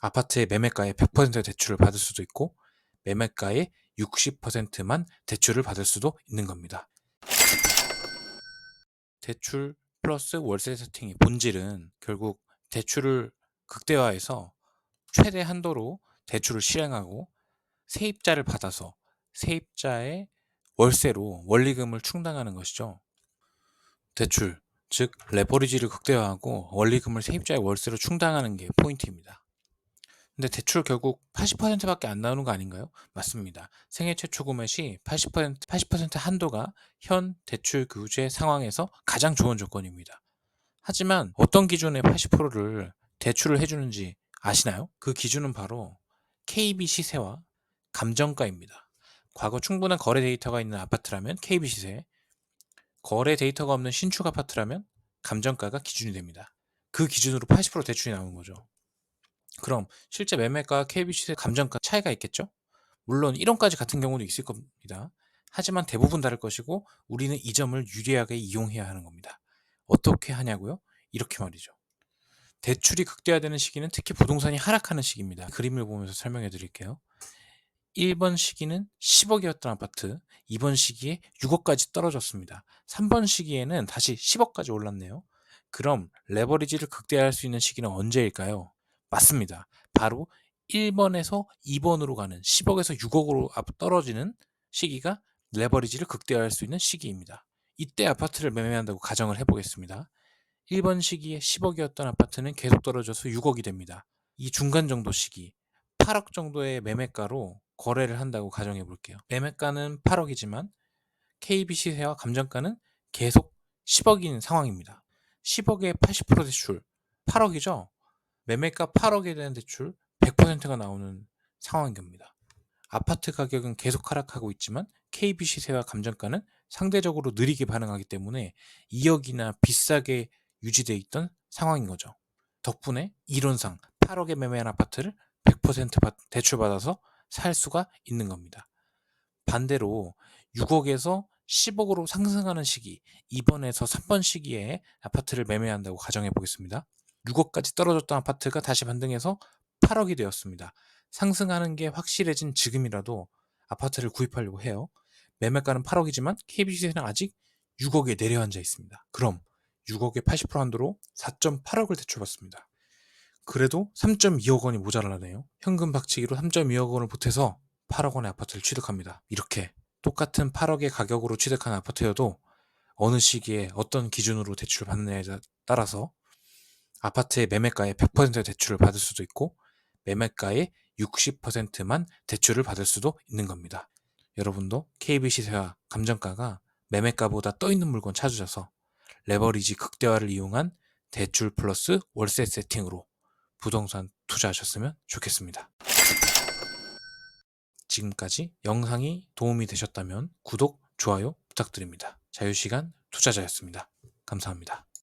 아파트의 매매가의 100% 대출을 받을 수도 있고 매매가의 60%만 대출을 받을 수도 있는 겁니다. 대출 플러스 월세 세팅의 본질은 결국 대출을 극대화해서 최대 한도로 대출을 실행하고 세입자를 받아서 세입자의 월세로 원리금을 충당하는 것이죠. 대출, 즉 레버리지를 극대화하고 원리금을 세입자의 월세로 충당하는 게 포인트입니다. 근데 대출 결국 80%밖에 안 나오는 거 아닌가요? 맞습니다. 생애 최초 구매 시 80% 한도가 현 대출 규제 상황에서 가장 좋은 조건입니다. 하지만 어떤 기준의 80%를 대출을 해주는지 아시나요? 그 기준은 바로 KB 시세와 감정가입니다. 과거 충분한 거래 데이터가 있는 아파트라면 KB 시세, 거래 데이터가 없는 신축 아파트라면 감정가가 기준이 됩니다. 그 기준으로 80% 대출이 나오는 거죠. 그럼 실제 매매가 KB 시세 감정가 차이가 있겠죠? 물론 1원까지 같은 경우도 있을 겁니다. 하지만 대부분 다를 것이고 우리는 이 점을 유리하게 이용해야 하는 겁니다. 어떻게 하냐고요? 이렇게 말이죠. 대출이 극대화되는 시기는 특히 부동산이 하락하는 시기입니다. 그림을 보면서 설명해 드릴게요. 1번 시기는 10억이었던 아파트, 2번 시기에 6억까지 떨어졌습니다. 3번 시기에는 다시 10억까지 올랐네요. 그럼 레버리지를 극대화할 수 있는 시기는 언제일까요? 맞습니다. 바로 1번에서 2번으로 가는 10억에서 6억으로 떨어지는 시기가 레버리지를 극대화할 수 있는 시기입니다. 이때 아파트를 매매한다고 가정을 해보겠습니다. 1번 시기에 10억이었던 아파트는 계속 떨어져서 6억이 됩니다. 이 중간 정도 시기, 8억 정도의 매매가로 거래를 한다고 가정해 볼게요. 매매가는 8억이지만 KB 시세와 감정가는 계속 10억인 상황입니다. 10억에 80% 대출, 8억이죠? 매매가 8억에 대한 대출 100%가 나오는 상황인 겁니다. 아파트 가격은 계속 하락하고 있지만 KB 시세와 감정가는 상대적으로 느리게 반응하기 때문에 2억이나 비싸게 유지되어 있던 상황인 거죠. 덕분에 이론상 8억에 매매한 아파트를 100% 대출받아서 살 수가 있는 겁니다. 반대로 6억에서 10억으로 상승하는 시기, 2번에서 3번 시기에 아파트를 매매한다고 가정해 보겠습니다. 6억까지 떨어졌던 아파트가 다시 반등해서 8억이 되었습니다. 상승하는 게 확실해진 지금이라도 아파트를 구입하려고 해요. 매매가는 8억이지만 KBC는 아직 6억에 내려앉아 있습니다. 그럼 6억의 80% 한도로 4.8억을 대출받습니다. 그래도 3.2억 원이 모자라네요. 현금 박치기로 3.2억 원을 보태서 8억 원의 아파트를 취득합니다. 이렇게 똑같은 8억의 가격으로 취득한 아파트여도 어느 시기에 어떤 기준으로 대출을 받느냐에 따라서 아파트의 매매가의 100% 대출을 받을 수도 있고 매매가의 60%만 대출을 받을 수도 있는 겁니다. 여러분도 KB 시세와 감정가가 매매가보다 떠있는 물건 찾으셔서 레버리지 극대화를 이용한 대출 플러스 월세 세팅으로 부동산 투자하셨으면 좋겠습니다. 지금까지 영상이 도움이 되셨다면 구독, 좋아요 부탁드립니다. 자유시간 투자자였습니다. 감사합니다.